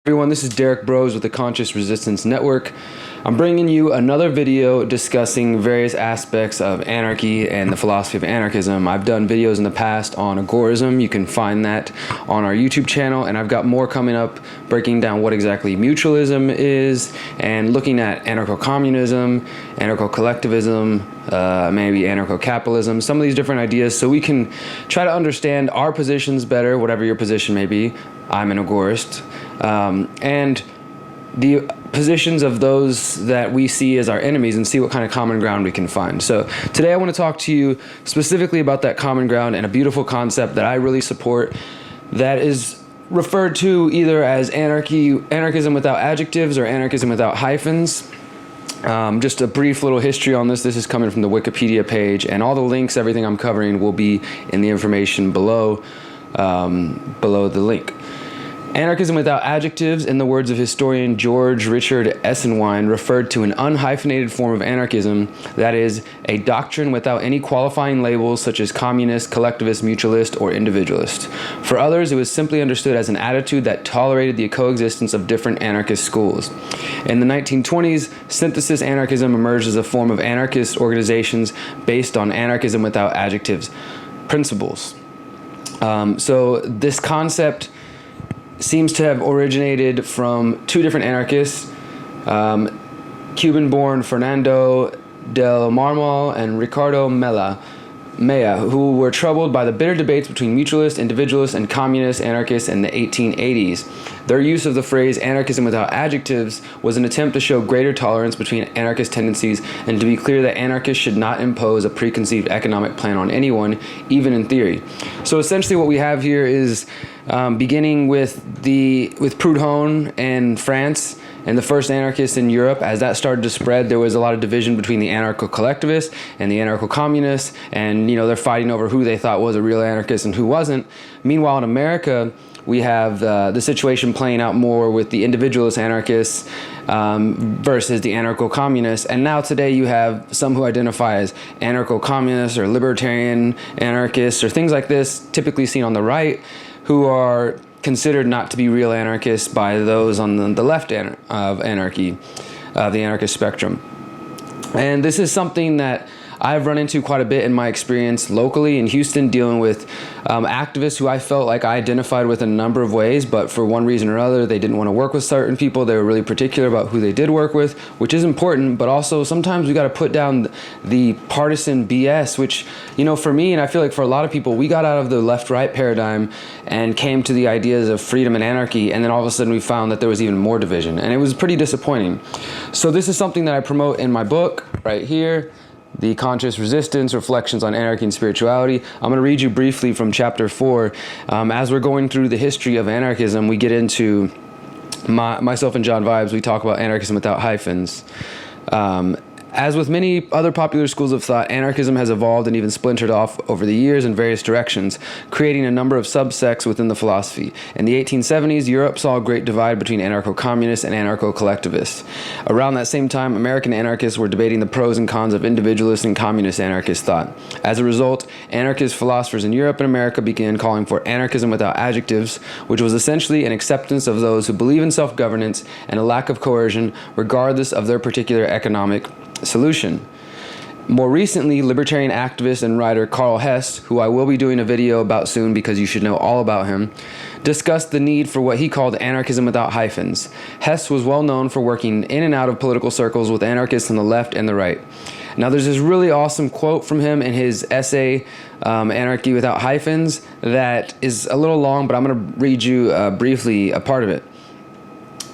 Everyone, this is Derrick Broze with the Conscious Resistance Network. I'm bringing you another video discussing various aspects of anarchy and the philosophy of anarchism. I've done videos in the past on agorism. You can find that on our YouTube channel, and I've got more coming up breaking down what exactly mutualism is and looking at anarcho-communism, anarcho-collectivism, maybe anarcho-capitalism, some of these different ideas so we can try to understand our positions better, whatever your position may be. I'm an agorist. And the positions of those that we see as our enemies and see what kind of common ground we can find. So today I want to talk to you specifically about that common ground and a beautiful concept that I really support that is referred to either as anarchism without adjectives or anarchism without hyphens. Just a brief little history on this. This is coming from the Wikipedia page, and all the links, everything I'm covering will be in the information below the link. Anarchism without adjectives, in the words of historian George Richard Essenwein, referred to an unhyphenated form of anarchism, that is, a doctrine without any qualifying labels such as communist, collectivist, mutualist, or individualist. For others, it was simply understood as an attitude that tolerated the coexistence of different anarchist schools. In the 1920s, synthesis anarchism emerged as a form of anarchist organizations based on anarchism without adjectives principles. So this concept seems to have originated from two different anarchists, Cuban-born Fernando del Marmol and Ricardo Mella, who were troubled by the bitter debates between mutualist, individualist, and communist anarchists in the 1880s. Their use of the phrase anarchism without adjectives was an attempt to show greater tolerance between anarchist tendencies and to be clear that anarchists should not impose a preconceived economic plan on anyone, even in theory. So essentially what we have here is beginning with Proudhon in France and the first anarchists in Europe. As that started to spread, there was a lot of division between the anarcho-collectivists and the anarcho-communists, and they're fighting over who they thought was a real anarchist and who wasn't. Meanwhile, in America, we have the situation playing out more with the individualist anarchists versus the anarcho-communists. And now today you have some who identify as anarcho-communists or libertarian anarchists or things like this, typically seen on the right, who are considered not to be real anarchists by those on the left of anarchy, the anarchist spectrum. And this is something that I've run into quite a bit in my experience locally in Houston, dealing with activists who I felt like I identified with in a number of ways, but for one reason or other, they didn't want to work with certain people. They were really particular about who they did work with, which is important, but also sometimes we got to put down the partisan BS, which, for me, and I feel like for a lot of people, we got out of the left-right paradigm and came to the ideas of freedom and anarchy, and then all of a sudden we found that there was even more division, and it was pretty disappointing. So this is something that I promote in my book right here, The Conscious Resistance, Reflections on Anarchy and Spirituality. I'm going to read you briefly from chapter 4. As we're going through the history of anarchism, we get into, myself and John Vibes, we talk about anarchism without hyphens. As with many other popular schools of thought, anarchism has evolved and even splintered off over the years in various directions, creating a number of subsects within the philosophy. In the 1870s, Europe saw a great divide between anarcho-communists and anarcho-collectivists. Around that same time, American anarchists were debating the pros and cons of individualist and communist anarchist thought. As a result, anarchist philosophers in Europe and America began calling for anarchism without adjectives, which was essentially an acceptance of those who believe in self-governance and a lack of coercion, regardless of their particular economic solution. More recently, libertarian activist and writer Karl Hess, who I will be doing a video about soon because you should know all about him, discussed the need for what he called anarchism without hyphens. Hess was well known for working in and out of political circles with anarchists on the left and the right. Now, there's this really awesome quote from him in his essay, Anarchy Without Hyphens, that is a little long, but I'm going to read you briefly a part of it.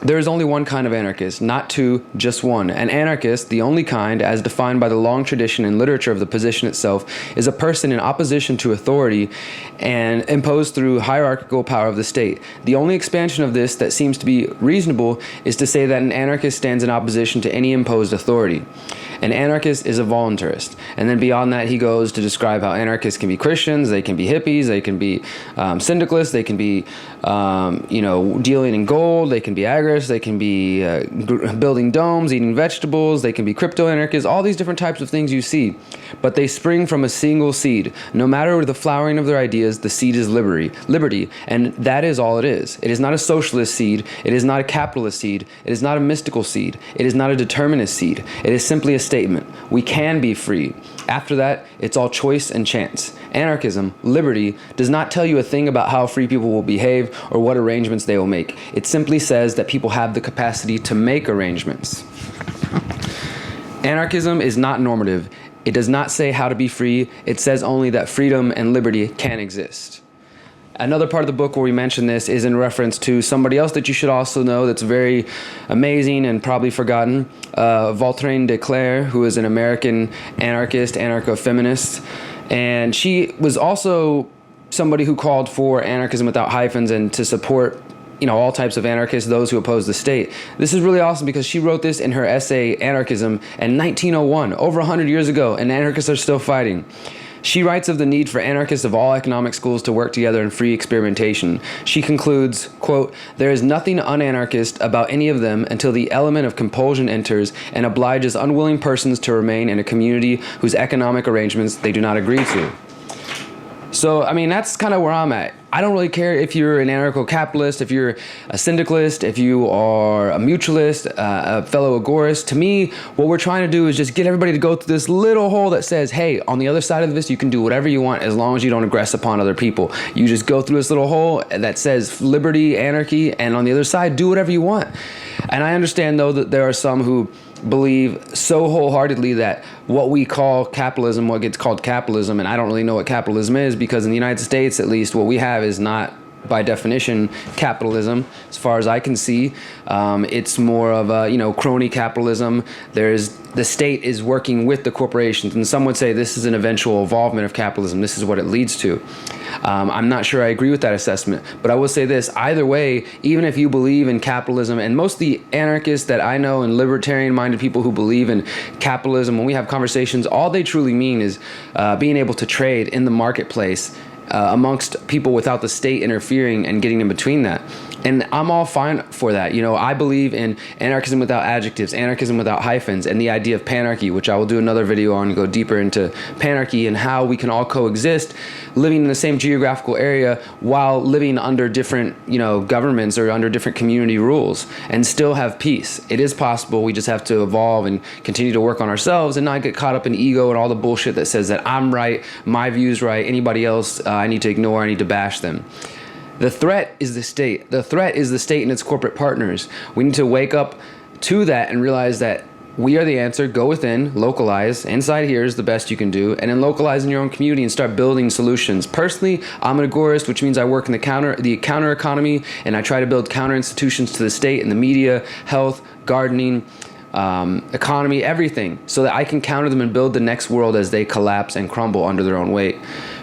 There is only one kind of anarchist, not two, just one. An anarchist, the only kind, as defined by the long tradition and literature of the position itself, is a person in opposition to authority and imposed through hierarchical power of the state. The only expansion of this that seems to be reasonable is to say that an anarchist stands in opposition to any imposed authority. An anarchist is a voluntarist. And then beyond that, he goes to describe how anarchists can be Christians, they can be hippies, they can be syndicalists, they can be dealing in gold. They can be agorists. They can be building domes, eating vegetables. They can be crypto-anarchists, all these different types of things you see. But they spring from a single seed. No matter the flowering of their ideas, the seed is liberty. And that is all it is. It is not a socialist seed. It is not a capitalist seed. It is not a mystical seed. It is not a determinist seed. It is simply a statement. We can be free. After that, it's all choice and chance. Anarchism, liberty, does not tell you a thing about how free people will behave or what arrangements they will make. It simply says that people have the capacity to make arrangements. Anarchism is not normative. It does not say how to be free. It says only that freedom and liberty can exist. Another part of the book where we mention this is in reference to somebody else that you should also know that's very amazing and probably forgotten, Vautrin de Cleyre, who is an American anarchist, anarcho-feminist. And she was also somebody who called for anarchism without hyphens and to support all types of anarchists, those who oppose the state. This is really awesome because she wrote this in her essay, Anarchism, in 1901, over 100 years ago, and anarchists are still fighting. She writes of the need for anarchists of all economic schools to work together in free experimentation. She concludes, quote, "There is nothing unanarchist about any of them until the element of compulsion enters and obliges unwilling persons to remain in a community whose economic arrangements they do not agree to." So, that's kind of where I'm at. I don't really care if you're an anarcho-capitalist, if you're a syndicalist, if you are a mutualist, a fellow agorist. To me, what we're trying to do is just get everybody to go through this little hole that says, hey, on the other side of this, you can do whatever you want as long as you don't aggress upon other people. You just go through this little hole that says liberty, anarchy, and on the other side, do whatever you want. And I understand, though, that there are some who believe so wholeheartedly that what we call capitalism, what gets called capitalism, and I don't really know what capitalism is because in the United States, at least, what we have is not, by definition, capitalism. As far as I can see, it's more of a, crony capitalism. The state is working with the corporations, and some would say this is an eventual evolvement of capitalism. This is what it leads to. I'm not sure I agree with that assessment, but I will say this: either way, even if you believe in capitalism, and most of the anarchists that I know and libertarian-minded people who believe in capitalism, when we have conversations, all they truly mean is being able to trade in the marketplace amongst people without the state interfering and getting in between that. And I'm all fine for that. I believe in anarchism without adjectives, anarchism without hyphens, and the idea of panarchy, which I will do another video on, go deeper into panarchy and how we can all coexist, living in the same geographical area while living under different, governments or under different community rules and still have peace. It is possible. We just have to evolve and continue to work on ourselves and not get caught up in ego and all the bullshit that says that I'm right, my view's right, anybody else I need to ignore, I need to bash them. The threat is the state. The threat is the state and its corporate partners. We need to wake up to that and realize that we are the answer. Go within, localize. Inside here is the best you can do. And then localize in your own community and start building solutions. Personally, I'm an agorist, which means I work in the counter economy, and I try to build counter institutions to the state and the media, health, gardening, economy, everything, so that I can counter them and build the next world as they collapse and crumble under their own weight.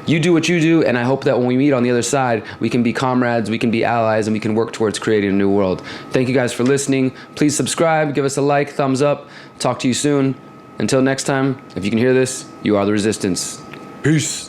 You do what you do, and I hope that when we meet on the other side, we can be comrades, we can be allies, and we can work towards creating a new world. Thank you guys for listening. Please subscribe, give us a like, thumbs up. Talk to you soon. Until next time, if you can hear this, you are the resistance. Peace.